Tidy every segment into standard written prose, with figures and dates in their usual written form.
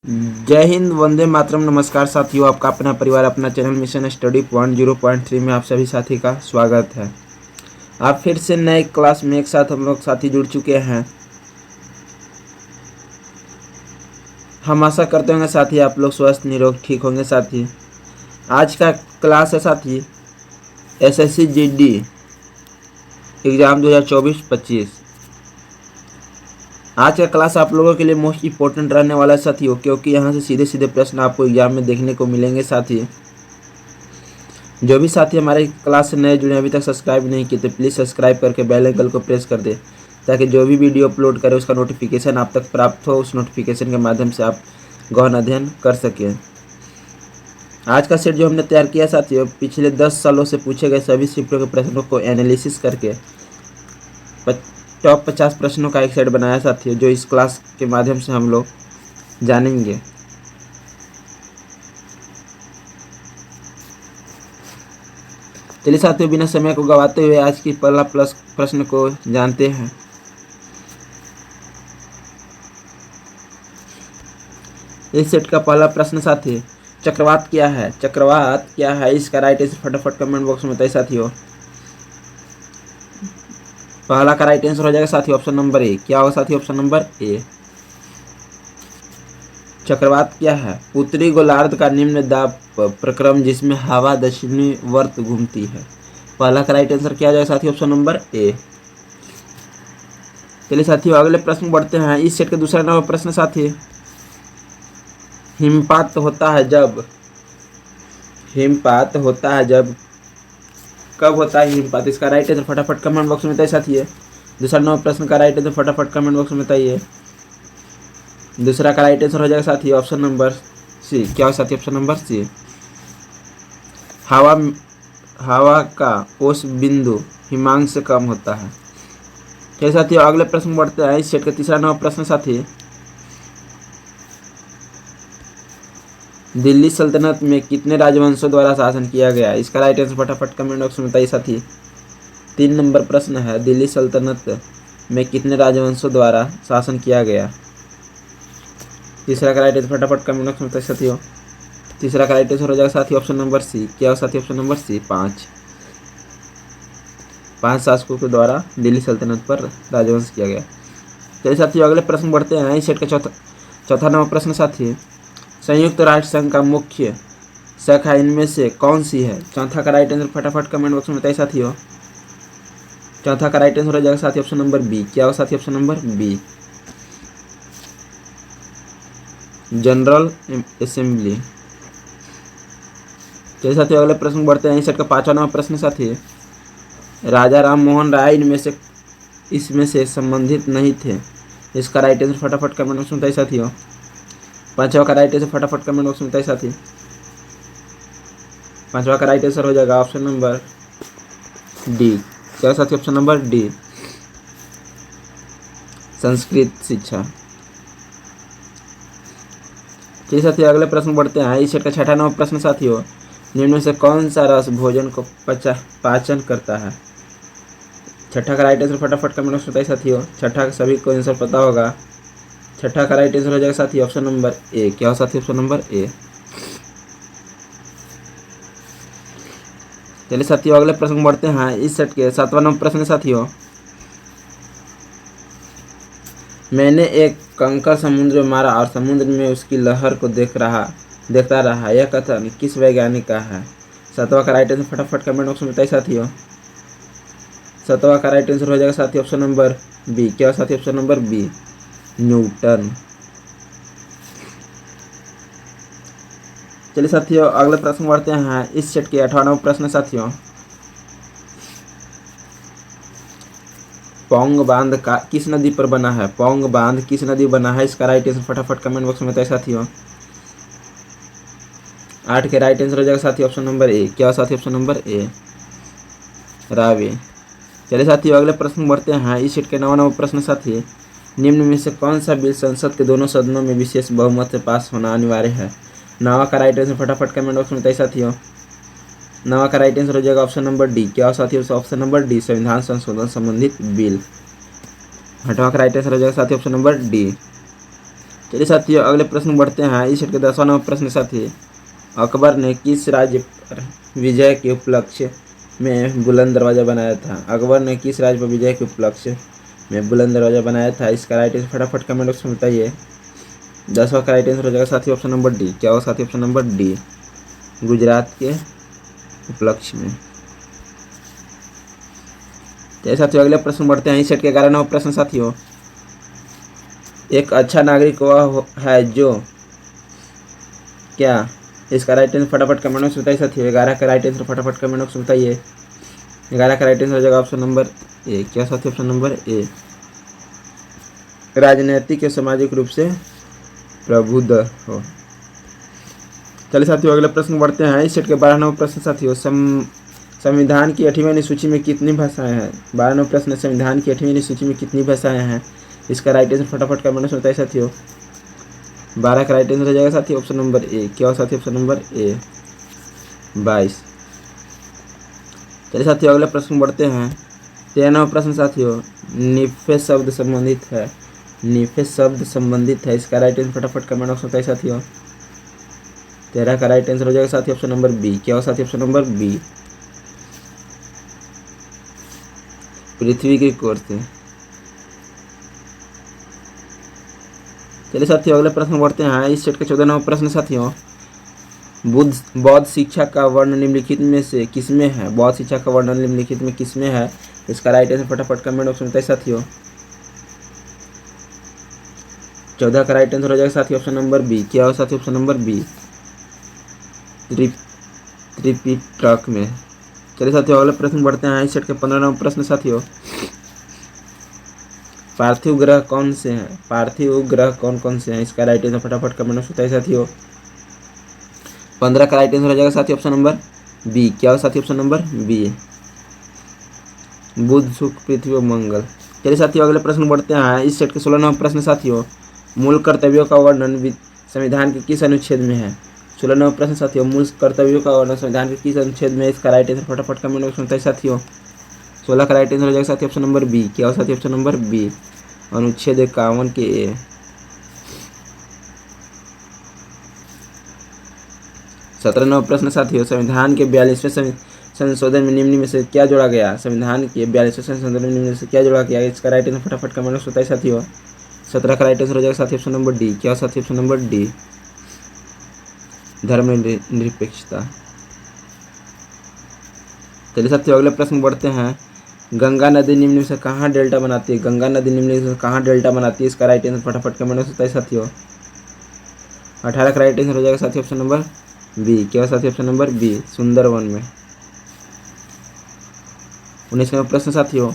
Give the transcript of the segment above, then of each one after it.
जय हिंद, वंदे मातरम। नमस्कार साथियों, आपका अपना परिवार अपना चैनल मिशन स्टडी 10.3 में आप सभी साथी का स्वागत है। आप फिर से नए क्लास में एक साथ हम लोग साथी जुड़ चुके हैं। हम आशा करते होंगे साथी आप लोग स्वस्थ निरोग ठीक होंगे। साथी आज का क्लास है साथी एसएससी जीडी एग्ज़ाम 2024-25। आज का क्लास आप लोगों के लिए मोस्ट इम्पोर्टेंट रहने वाला है साथियों, क्योंकि यहाँ से सीधे सीधे प्रश्न आपको एग्जाम में देखने को मिलेंगे। साथी जो भी साथी हमारे क्लास से नए जुड़े अभी तक सब्सक्राइब नहीं किए तो प्लीज़ सब्सक्राइब करके बेल आइकन को प्रेस कर दे, ताकि जो भी वीडियो अपलोड करें उसका नोटिफिकेशन आप तक प्राप्त हो। उस नोटिफिकेशन के माध्यम से आप गहन अध्ययन कर सकें। आज का सेट जो हमने तैयार किया साथियों, पिछले 10 सालों से पूछे गए सभी शिफ्टों के प्रश्नों को एनालिसिस करके टॉप 50 प्रश्नों का एक सेट बनाया साथियों, जो इस क्लास के माध्यम से हम लोग जानेंगे। चलिए साथियों, बिना समय को गवाते हुए आज की पहला प्रश्न को जानते हैं। इस सेट का पहला प्रश्न साथी, चक्रवात क्या है? चक्रवात क्या है? इसका राइट आंसर फटाफट कमेंट बॉक्स में बताइए साथियों। पहला का राइट आंसर हो जाएगा साथियों ऑप्शन नंबर ए। क्या होगा साथियों? Option number A. चक्रवात क्या है? उत्तरी गोलार्ध का निम्न दाब प्रक्रम जिसमें हवा दक्षिणी वर्त घूमती है। पहला का राइट आंसर क्या आ जाएगा साथियों? Option number A. चलिए साथियों, अगले प्रश्न बढ़ते हैं। इस सेट का दूसरा नंबर प्रश्न साथी, हिमपात होता है जब? हिमपात होता है जब? कब होता है हिमपात? इसका राइट आंसर फटाफट कमेंट बॉक्स में बताइए साथियों। दूसरा नंबर प्रश्न का राइट आंसर फटाफट कमेंट बॉक्स में बताइए। दूसरा का राइट आंसर हो जाएगा साथियों ऑप्शन नंबर सी। क्या हो साथियों? Option number C. हवा का औसत बिंदु हिमांक से कम होता है। चलिए साथियों, अगले प्रश्न बढ़ते हैं। इस सेट का तीसरा नंबर प्रश्न साथी, दिल्ली सल्तनत में कितने राजवंशों द्वारा शासन किया गया? इसका राइट आंसर फटाफट कमेंट बॉक्स में बताइए साथी। 3 नंबर प्रश्न है, दिल्ली सल्तनत में कितने राजवंशों द्वारा शासन किया गया? तीसरा का राइट आंसर फटाफट कमेंट बॉक्स में बताइए साथियों। तीसरा का राइट आंसर हो जाएगा साथी ऑप्शन नंबर सी। क्या हो साथी? ऑप्शन नंबर सी, 5 शासकों के द्वारा दिल्ली सल्तनत पर राजवंश किया गया। चलिए साथियों, अगले प्रश्न बढ़ते हैं। इस सेट का चौथा नंबर प्रश्न साथी, संयुक्त राष्ट्र संघ का मुख्य शाखा इनमें से कौन सी है? चौथा का राइट आंसर फटाफट कमेंट बॉक्स में बताइए साथियों। चौथा का राइट आंसर हो जाएगा साथी ऑप्शन नंबर बी। क्या हो साथी? Option number B, general assembly. चलिए साथियों, अगले प्रश्न बढ़ते हैं। इस सेट का 5वां नंबर प्रश्न साथी, राजा राम मोहन राय इसमें से संबंधित नहीं थे। इसका राइट आंसर फटाफट कमेंट बॉक्स में बताइए साथियों। 5वां का राइट आंसर फटाफट कमेंट बॉक्स में बताइए साथी। 5वां का राइट आंसर हो जाएगा ऑप्शन नंबर डी। क्या साथी? ऑप्शन नंबर डी, संस्कृत शिक्षा। चलिए साथियों, अगले प्रश्न बढ़ते हैं। इस सेट का 6वां नंबर प्रश्न साथियों, निम्न में से कौन सा रस भोजन को पाचन करता है? 6ठा का राइट आंसर फटाफट कमेंट बॉक्स में बताइए साथियों। 6ठा का सभी को आंसर पता होगा। 6ठा का राइट आंसर हो जाएगा साथी ऑप्शन नंबर ए। क्या हो साथी? Option number A. चलिए साथियों, अगले प्रश्न बढ़ते हैं। इस सेट के 7वां नंबर प्रश्न साथियों, मैंने एक कंकड़ समुद्र में मारा और समुद्र में उसकी लहर को देखता रहा। यह कथन किस वैज्ञानिक का है? 7वां का राइट आंसर फटाफट कमेंट बॉक्स में बताइए साथियों। 7वां का राइट आंसर हो जाएगा साथी ऑप्शन नंबर बी। क्या हो साथी? Option number B, Newton. चलिए साथियों, अगले प्रश्न बढ़ते हैं। इस सेट के 8वां नंबर प्रश्न साथियों, पौंग बांध का किस नदी पर बना है? पौंग बांध किस नदी बना है? इसका राइट आंसर फटाफट कमेंट बॉक्स में बताइए साथियों। 8 के राइट आंसर हो जाएगा साथी ऑप्शन नंबर ए। क्या हो साथी? Option number A, Ravi. चलिए साथियों, अगले प्रश्न बढ़ते हैं। इस सेट के 9वां नंबर प्रश्न साथी, निम्न में से कौन सा बिल संसद के दोनों सदनों में विशेष बहुमत से पास होना अनिवार्य है? 9वां का राइट आंसर फटाफट कमेंट बॉक्स में बताइए साथियों। 9वां का राइट आंसर हो जाएगा ऑप्शन नंबर डी। क्या हो साथियों? ऑप्शन नंबर डी, संविधान संशोधन संबंधित बिल। 8वां का राइट आंसर हो जाएगा साथियों ऑप्शन नंबर डी। चलिए साथियों अगले प्रश्न बढ़ते हैं। इस सेट के 10वां नंबर प्रश्न साथी, अकबर ने किस राज्य पर विजय के उपलक्ष्य में बुलंद दरवाजा बनाया था? अकबर ने किस राज्य पर विजय के उपलक्ष्य में बुलंद दरवाजा बनाया था? इसका राइट आंसर फटाफट कमेंट बॉक्स में बताइए। 10वां का राइट आंसर हो जाएगा साथी ऑप्शन नंबर डी। क्या होगा साथी? ऑप्शन नंबर डी, गुजरात के उपलक्ष्य में। चलिए साथियों अगले प्रश्न बढ़ते हैं। इस सेट के 11 नंबर प्रश्न साथियों, एक अच्छा नागरिक वह है जो क्या? इसका राइट आंसर फटाफट कमेंट बॉक्स में बताइए साथियों। 11 का राइट आंसर फटाफट कमेंट बॉक्स में बताइए। 11 का राइट आंसर हो जाएगा ऑप्शन नंबर ए। क्या साथियों? ऑप्शन नंबर ए, राजनैतिक या सामाजिक रूप से प्रबुद्ध हो। चलिए साथियों अगले प्रश्न बढ़ते हैं। इस सेट के 12 नंबर प्रश्न साथियों, संविधान की 8वीं अनुसूची में कितनी भाषाएं हैं? 12 नंबर प्रश्न, संविधान की 8वीं अनुसूची में कितनी भाषाएं हैं? इसका राइट आंसर फटाफट कमेंट बॉक्स में बताइए साथियों। 12 का राइट आंसर हो जाएगा साथियों ऑप्शन नंबर ए। क्या हो साथियों? Option number A, 22। चलिए साथियों अगले प्रश्न बढ़ते हैं। 13 नंबर प्रश्न साथियों, निफे शब्द संबंधित है। निफे शब्द संबंधित है, इसका राइट आंसर फटाफट कमेंट बॉक्स में बताइए साथियों। 13 का राइट आंसर हो जाएगा साथियों ऑप्शन नंबर बी। क्या हो साथियों? ऑप्शन नंबर बी, पृथ्वी की कोर से। चलिए साथियों अगले प्रश्न बढ़ते हैं। इस सेट के 14 नंबर प्रश्न साथियों, बौद्ध शिक्षा का वर्ण निम्नलिखित में से किसमें है? बौद्ध शिक्षा का वर्ण निम्नलिखित में किसमें है? इसका राइट आंसर फटाफट कमेंट बॉक्स में बताइए साथियों। 14 का राइट आंसर हो जाएगा साथियों ऑप्शन नंबर बी। क्या हो साथियों? ऑप्शन नंबर बी, त्रिपिटक में। चलिए साथियों अगले प्रश्न बढ़ते हैं। इस सेट के 15 नंबर प्रश्न साथियों, पार्थिव ग्रह कौन से हैं? पार्थिव ग्रह कौन कौन से हैं? इसका राइट आंसर फटाफट कमेंट में बताइए साथियों। 15 का राइट आंसर हो जाएगा साथियों ऑप्शन नंबर बी। क्या हो साथियों? ऑप्शन नंबर बी, बुध, शुक्र, पृथ्वी और मंगल। चलिए साथियों अगले प्रश्न बढ़ते हैं। इस सेट के 16 नंबर प्रश्न साथियों, मूल कर्तव्यों का वर्णन संविधान के किस अनुच्छेद में है? 16 नंबर प्रश्न साथियों, मूल कर्तव्यों का वर्णन संविधान के किस अनुच्छेद में? इसका राइट आंसर फटाफट कमेंट बॉक्स में बताइए साथियों। 16 का राइट आंसर हो जाएगा साथियों ऑप्शन नंबर बी। क्या हो साथियों? ऑप्शन नंबर बी, अनुच्छेद 51 के ए। 17 नंबर प्रश्न साथियों, संविधान के 42वें संशोधन में निम्न में से क्या जोड़ा गया? संविधान के 42वें संशोधन में निम्न में से क्या जोड़ा गया? इसका राइट आंसर फटाफट कमेंट में बताइए साथियों। 17 का राइट आंसर हो जाएगा साथियों ऑप्शन नंबर डी। क्या साथियों? ऑप्शन नंबर डी, धर्मनिरपेक्षता। चलिए साथियों अगले प्रश्न बढ़ते हैं। गंगा नदी निम्न में से कहाँ डेल्टा बनाती है? गंगा नदी निम्न में से कहाँ डेल्टा बनाती है? इसका राइट आंसर फटाफट कमेंट में बताइए साथियों। 18 का राइट आंसर हो जाएगा साथियों ऑप्शन नंबर बी। क्या साथियों? ऑप्शन नंबर बी, सुंदरवन में। 19 नंबर प्रश्न साथियों,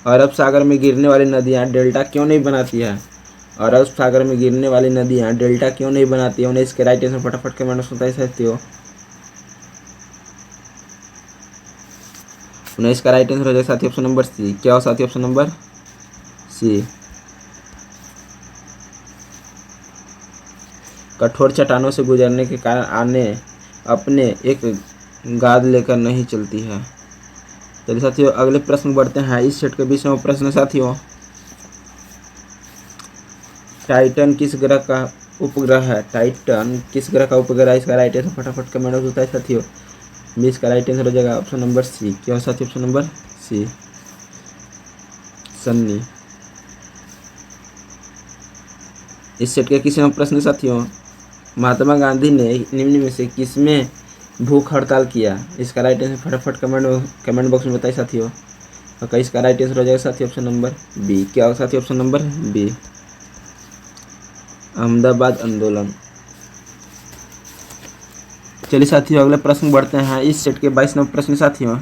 अरब सागर में गिरने वाली नदियाँ डेल्टा क्यों नहीं बनाती है? अरब सागर में गिरने वाली नदियाँ डेल्टा क्यों नहीं बनाती है? 19 के राइट आंसर फटाफट कमेंट में बताइए साथियों। 19 का राइट आंसर हो जाएगा साथियों ऑप्शन नंबर सी। क्या हो साथियों? ऑप्शन नंबर सी, कठोर चट्टानों से गुजरने के कारण आने अपने एक गाद लेकर नहीं चलती है। चलिए साथियों अगले प्रश्न बढ़ते हैं। इस सेट के 20 नंबर प्रश्न साथियों, टाइटन किस ग्रह का उपग्रह है? टाइटन किस ग्रह का उपग्रह है? इसका राइट आंसर फटाफट कमेंट में बताइए साथियों। 20 का राइट आंसर हो जाएगा ऑप्शन नंबर सी। क्या हो साथियों? Option number C, Sunni. इस सेट के किसी प्रश्न साथियों, महात्मा गांधी ने निम्न में से किसमें भूख हड़ताल किया? इसका राइट आंसर फटाफट कमेंट बॉक्स में बताइए साथियों। और इसका राइट आंसर हो जाएगा साथियों ऑप्शन नंबर बी। क्या हो साथियों? ऑप्शन नंबर बी, अहमदाबाद आंदोलन। चलिए साथियों अगले प्रश्न बढ़ते हैं। इस सेट के 22 नंबर प्रश्न साथियों,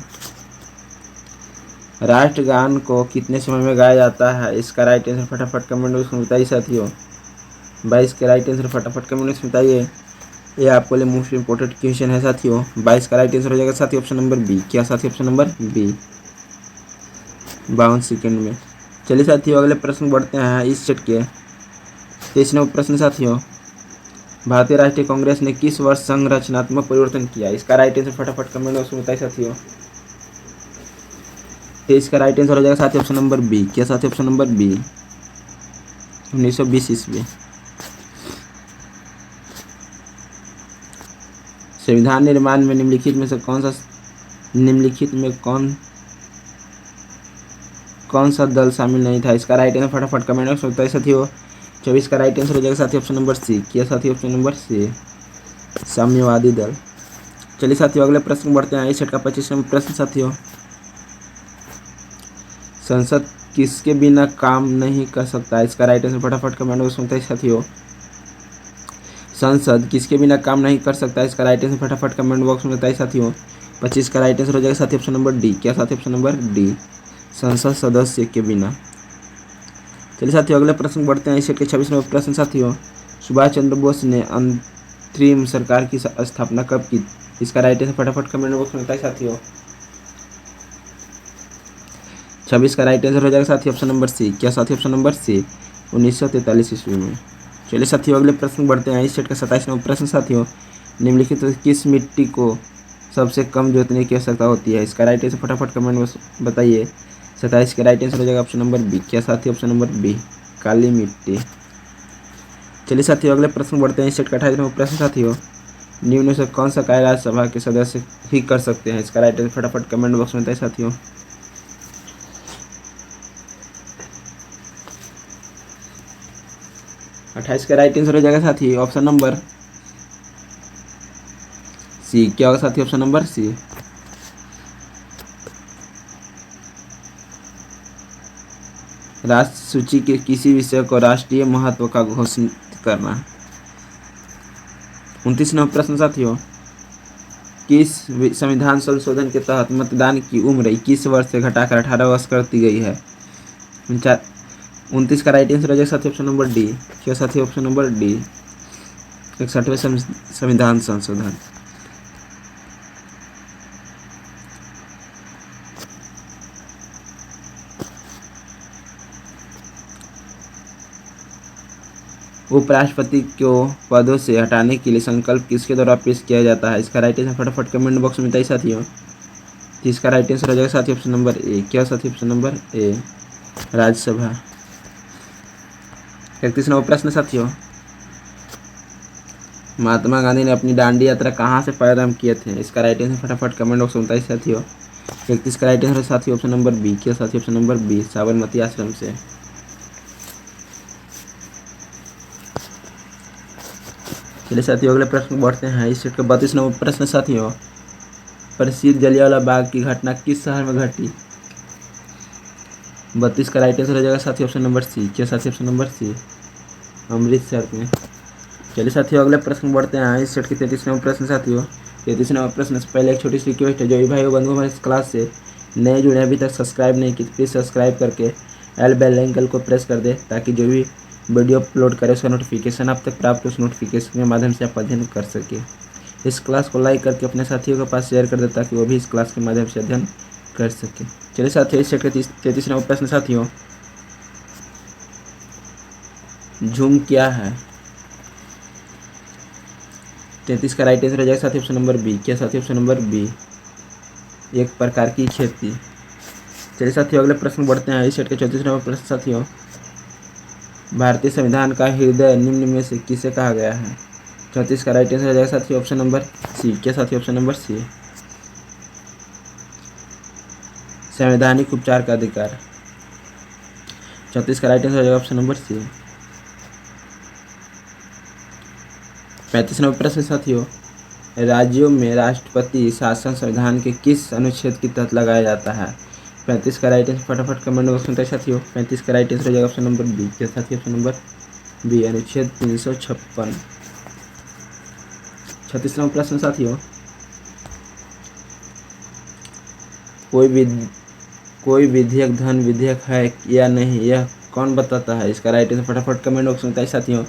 राष्ट्रगान को कितने समय में गाया जाता है? इसका राइट आंसर फटाफट कमेंट बॉक्स में बताइए साथियों। 22 के राइट आंसर फटाफट कमेंट बॉक्स में बताइए। ये आपके लिए मोस्ट इंपॉर्टेंट क्वेश्चन है साथियों। 22 का राइट आंसर हो जाएगा साथियों ऑप्शन नंबर बी। क्या साथियों? ऑप्शन नंबर बी, 52 सेकेंड में। चलिए साथियों अगले प्रश्न बढ़ते हैं। इस सेट के 23 नंबर प्रश्न साथियों, भारतीय राष्ट्रीय कांग्रेस ने किस वर्ष संरचनात्मक परिवर्तन किया? इसका राइट आंसर फटाफट कमेंट बॉक्स में बताइए साथियों। 23 का राइट आंसर हो जाएगा साथियों ऑप्शन नंबर बी। क्या साथियों? ऑप्शन नंबर बी, 1920 ईस्वी। संविधान निर्माण में निम्नलिखित में से कौन सा दल शामिल नहीं था? इसका राइट आंसर फटाफट कमेंट बॉक्स में बताइए साथियों। 24 का राइट आंसर हो जाएगा साथियों ऑप्शन नंबर सी। क्या साथियों? ऑप्शन नंबर सी, साम्यवादी दल। चलिए साथियों अगले प्रश्न बढ़ते हैं। इस सेट का 25 नंबर प्रश्न साथियों, संसद किसके बिना काम नहीं कर सकता? इसका राइट आंसर फटाफट कमेंट बॉक्स में बताइए साथियों। संसद किसके बिना काम नहीं कर सकता? इसका राइट आंसर फटाफट कमेंट बॉक्स में बताइए साथियों। 25 का राइट आंसर हो जाएगा साथियों ऑप्शन नंबर डी। क्या साथियों? ऑप्शन नंबर डी, संसद सदस्य के बिना। चलिए साथियों अगले प्रश्न बढ़ते हैं। इस सेट के 26 नंबर प्रश्न साथियों, सुभाष चंद्र बोस ने अंतरिम सरकार की स्थापना कब की? इसका राइट आंसर फटाफट कमेंट बॉक्स में बताइए साथियों। 26 का राइट आंसर हो जाएगा साथियों ऑप्शन नंबर सी। क्या साथियों? ऑप्शन नंबर सी, 1943 ईस्वी में। चलिए साथियों अगले प्रश्न बढ़ते हैं। इस सेट का 27 नंबर प्रश्न साथियों, निम्नलिखित किस मिट्टी को सबसे कम जोतने की आवश्यकता होती है? इसका राइट आंसर फटाफट कमेंट बॉक्स बताइए। 27 का राइट आंसर हो जाएगा ऑप्शन नंबर बी। क्या साथियों? ऑप्शन नंबर बी, काली मिट्टी। चलिए साथियों अगले प्रश्न बढ़ते हैं। इस सेट का 28 नंबर प्रश्न साथियों, निम्न में से कौन सा कार्य राज्यसभा के सदस्य ही कर सकते हैं? इसका राइट आंसर फटाफट कमेंट बॉक्स में बताइए साथियों। 28 का राइट आंसर हो जाएगा साथी ऑप्शन नंबर सी। क्या होगा साथी? ऑप्शन नंबर सी, राष्ट्र सूची के किसी विषय को राष्ट्रीय महत्व का घोषित करना। 29 नंबर प्रश्न साथियों, किस संविधान संशोधन के तहत मतदान की उम्र 21 वर्ष से घटाकर 18 वर्ष कर दी गई है? 29 का राइट आंसर हो जाएगा साथी ऑप्शन नंबर डी। क्या साथी? ऑप्शन नंबर डी, 61वें संविधान संशोधन। उपराष्ट्रपति को पदों से हटाने के लिए संकल्प किसके द्वारा पेश किया जाता है? इसका राइट आंसर फटाफट कमेंट बॉक्स में बताइए साथियों। इसका राइट आंसर हो जाएगा साथी ऑप्शन नंबर ए। क्या साथी? Option number A, Rajya Sabha. 31 number प्रश्न साथियों, महात्मा गांधी ने अपनी दांडी यात्रा कहाँ से प्रारंभ किए थे? इसका राइट आंसर फटाफट कमेंट बॉक्स में बताइए साथियों। 31 का राइट आंसर साथी ऑप्शन नंबर बी। क्या साथी? ऑप्शन नंबर बी, साबरमती आश्रम से। चलिए साथियों अगले प्रश्न बढ़ते हैं। इस सेट का 32 नंबर प्रश्न साथियों, प्रसिद्ध जलियांवाला बाग की घटना किस शहर में घटी? 32 का राइट आंसर हो जाएगा साथी ऑप्शन नंबर सी। क्या साथी? ऑप्शन नंबर सी, अमृतसर में। चलिए साथियों अगले प्रश्न बढ़ते हैं। इस सेट के 33 नंबर प्रश्न साथियों, 33 नंबर प्रश्न से पहले एक छोटी सी रिक्वेस्ट है, जो भी भाई बंधु हमारे इस क्लास से नए जुड़े अभी तक सब्सक्राइब नहीं की, प्लीज़ सब्सक्राइब करके बेल आइकन को प्रेस कर दे, ताकि जो भी वीडियो अपलोड करे उसका नोटिफिकेशन आप तक प्राप्त हो। उस नोटिफिकेशन के माध्यम से आप अध्ययन कर सके। इस क्लास को लाइक करके अपने साथियों के पास शेयर कर दे, ताकि वो भी इस क्लास के माध्यम से अध्ययन कर सके। चलिए साथियों इस सेट के 33 नंबर प्रश्न साथियों, झूम क्या है? 33 का राइट आंसर हो जाएगा साथी ऑप्शन नंबर बी। क्या साथी? ऑप्शन नंबर बी, एक प्रकार की खेती। चलिए साथियों अगले प्रश्न बढ़ते हैं। इस सेट के 34 नंबर प्रश्न साथियों, भारतीय संविधान का हृदय निम्न में से किसे कहा गया है? 34 का राइट आंसर हो जाएगा साथियों ऑप्शन नंबर सी। क्या साथियों? ऑप्शन नंबर सी, संवैधानिक उपचार का अधिकार। 34 का राइट आंसर हो जाएगा ऑप्शन नंबर सी। 35 नंबर प्रश्न साथियों, राज्यों में राष्ट्रपति शासन संविधान के किस अनुच्छेद के तहत लगाया जाता है? 35 का राइट आंसर फटाफट कमेंट बॉक्स में साथियों। 35 का राइट आंसर हो जाएगा ऑप्शन नंबर बी। क्या साथियों? ऑप्शन नंबर बी, अनुच्छेद 356। 36 नंबर प्रश्न साथियों, कोई विधेयक धन विधेयक है या नहीं, यह कौन बताता है? इसका राइट आंसर फटाफट कमेंट बॉक्स में बताइए साथियों।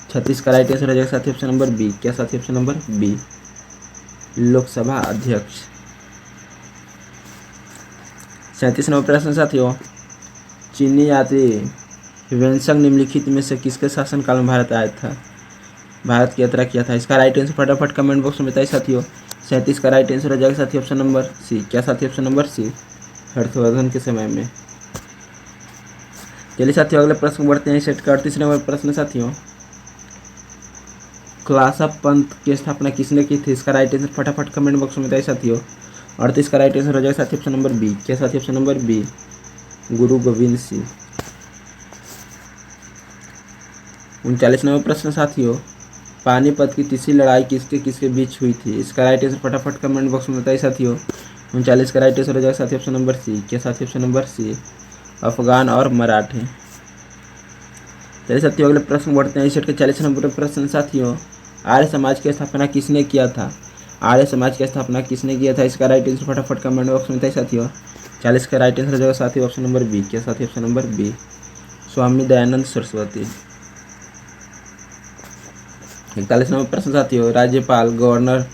36 का राइट आंसर हो जाएगा साथियों ऑप्शन नंबर बी। क्या साथियों? ऑप्शन नंबर बी, लोकसभा अध्यक्ष। 37 नंबर प्रश्न साथियों, चीनी यात्री ह्वेनसांग निम्नलिखित में से किसके शासनकाल में भारत की यात्रा किया था? इसका राइट आंसर फटाफट कमेंट बॉक्स में बताइए साथियों। 37 का राइट आंसर हो जाएगा साथियों ऑप्शन नंबर सी। क्या साथियों? ऑप्शन नंबर सी, हर्षवर्धन के समय में। चलिए साथियों अगले प्रश्न बढ़ते हैं। सेट का 38 नंबर प्रश्न साथियों, खालसा पंथ की स्थापना किसने की थी? इसका राइट आंसर फटाफट कमेंट बॉक्स में बताइए साथियों। 38 का राइट आंसर हो जाएगा साथी ऑप्शन नंबर बी। क्या साथी? ऑप्शन नंबर बी, गुरु गोविंद सिंह। 39 नंबर प्रश्न साथियों, पानीपत की तीसरी लड़ाई किसके किसके बीच हुई थी? इसका राइट आंसर फटाफट कमेंट बॉक्स में बताइए साथियों। 39 का राइट आंसर हो जाएगा साथी ऑप्शन नंबर सी। क्या साथी? ऑप्शन नंबर सी, अफगान और मराठे। चलिए साथियों अगले प्रश्न बढ़ते हैं। इस सेट के 40 नंबर प्रश्न साथियों, आर्य समाज की स्थापना किसने किया था? आर्य समाज की स्थापना किसने किया था? इसका राइट आंसर फटाफट कमेंट बॉक्स में बताइए साथियों। 40 का राइट आंसर हो जाएगा साथी ऑप्शन नंबर बी। क्या साथी? Option number B, Swami Dayanand Saraswati. 41 number प्रश्न साथियों, राज्यपाल गवर्नर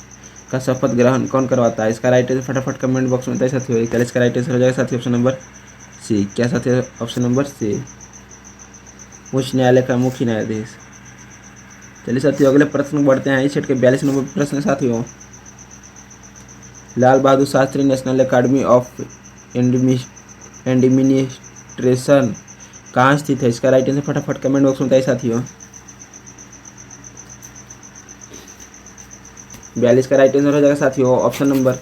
का शपथ ग्रहण कौन करवाता है? इसका राइट आंसर फटाफट कमेंट बॉक्स में बताइए साथियों। 41 का राइट आंसर हो जाएगा साथी ऑप्शन नंबर सी। क्या साथी? ऑप्शन नंबर सी, उच्च न्यायालय का मुख्य न्यायाधीश। चलिए साथियों अगले प्रश्न बढ़ते हैं। इस सेट के 42 नंबर प्रश्न साथियों, Lal Bahadur Shastri national academy of administration कहाँ स्थित है? इसका राइट आंसर फटाफट कमेंट बॉक्स में बताइए साथियों। 42 का राइट आंसर हो जाएगा साथियों ऑप्शन नंबर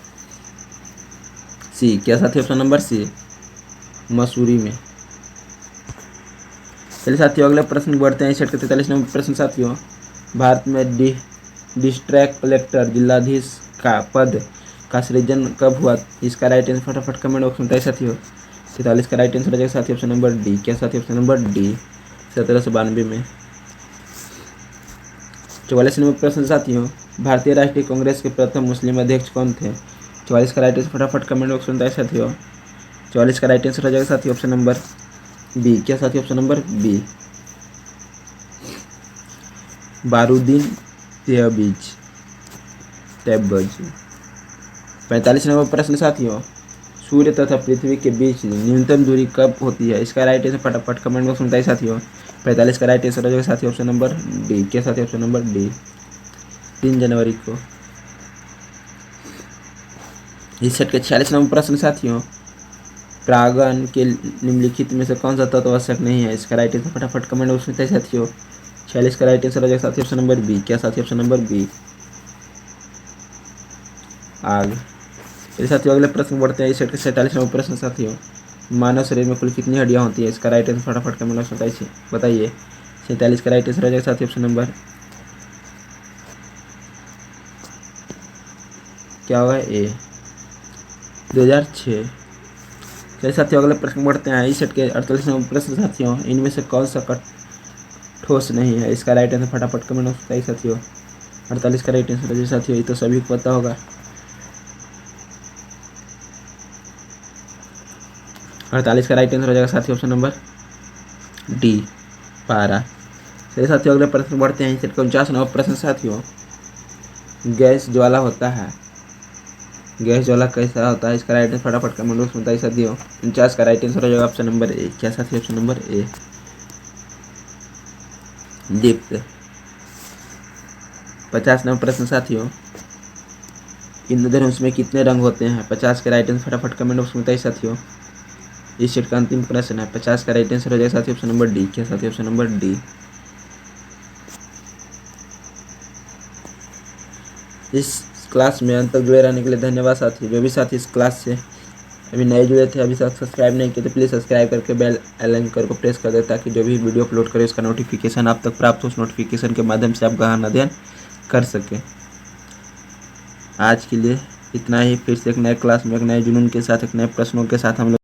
सी। क्या साथी? ऑप्शन नंबर सी, मसूरी में। चलिए साथियों अगले प्रश्न बढ़ते हैं। इस सेट के 43 नंबर प्रश्न साथियों, भारत में डिस्ट्रिक्ट कलेक्टर जिलाधीश का पद का सृजन कब हुआ? इसका राइट आंसर फटाफट कमेंट बॉक्स में बताइए साथियों। 43 का राइट आंसर हो जाएगा साथी ऑप्शन नंबर डी। क्या साथी? ऑप्शन नंबर डी, 1792 में। 44 नंबर प्रश्न साथियों, भारतीय राष्ट्रीय कांग्रेस के प्रथम मुस्लिम अध्यक्ष कौन थे? 44 का राइट आंसर फटाफट कमेंट बॉक्स में बताइए साथियों। 44 का राइट आंसर हो जाएगा साथी ऑप्शन नंबर बी। क्या साथी? Option number B, Badruddin Tyabji. 45 नंबर प्रश्न साथियों, सूर्य तथा पृथ्वी के बीच न्यूनतम दूरी कब होती है? इसका राइट आंसर फटाफट कमेंट बॉक्स में बताइए साथियों। 45 का राइट आंसर हो जाएगा साथी ऑप्शन नंबर डी। क्या साथी? ऑप्शन नंबर डी, 3 जनवरी को। इस सेट के 46 नंबर प्रश्न साथियों, प्रांगण के निम्नलिखित में से कौन सा तत्व आवश्यक नहीं है? इसका राइट आंसर फटाफट कमेंट बॉक्स में बताइए साथियों। 46 का राइट आंसर हो जाएगा साथी ऑप्शन नंबर बी। क्या साथी? ऑप्शन नंबर बी, आग। चलिए साथियों अगले प्रश्न बढ़ते हैं। इस सेट के 47 नंबर प्रश्न साथियों, मानव शरीर में कुल कितनी हड्डियां होती है? इसका राइट आंसर फटाफट कमेंट बॉक्स में बताइए। 47 का राइट आंसर हो जाएगा साथी ऑप्शन नंबर क्या होगा? ए, 2006। चलिए साथियों अगले प्रश्न बढ़ते हैं। इस सेट के 48 नंबर प्रश्न साथियों, इनमें से कौन सा ठोस नहीं है? इसका राइट आंसर फटाफट कमेंट बॉक्स में बताइए साथियों। 48 का राइट आंसर है साथियों, ये तो सभी को पता होगा। 48 का राइट आंसर हो जाएगा साथियों ऑप्शन नंबर डी, पारा। चलिए साथियों अगले प्रश्न बढ़ते हैं। इस सेट का 49 नंबर प्रश्न साथियों, गैस ज्वाला होता है, गैस ज्वाला कैसा होता है? इसका राइट आंसर फटाफट कमेंट बॉक्स में बताइए साथियों। 49 का राइट आंसर हो जाएगा ऑप्शन नंबर ए। क्या साथी? ऑप्शन नंबर ए, दीप्त। 50 नंबर प्रश्न साथियों, इंद्रधनुष में कितने रंग होते हैं? 50 के राइट आंसर फटाफट कमेंट बॉक्स में बताइए साथियों। इस सेट का अंतिम प्रश्न है। 50 का राइट आंसर हो जाएगा साथी ऑप्शन नंबर डी। क्या साथी? ऑप्शन नंबर डी, इस क्लास में अंत तक जुड़े रहने के लिए धन्यवाद साथी। जो भी साथी इस क्लास से अभी नए जुड़े थे, अभी तक सब्सक्राइब नहीं किए तो प्लीज़ सब्सक्राइब करके बेल आइकन को प्रेस कर दे, ताकि जो भी वीडियो अपलोड करें उसका नोटिफिकेशन आप तक प्राप्त हो। उस नोटिफिकेशन के माध्यम से आप गहन अध्ययन कर सकें। आज के लिए इतना ही। फिर से एक नए क्लास में एक नए जुनून के साथ, एक नए प्रश्नों के साथ हम लोग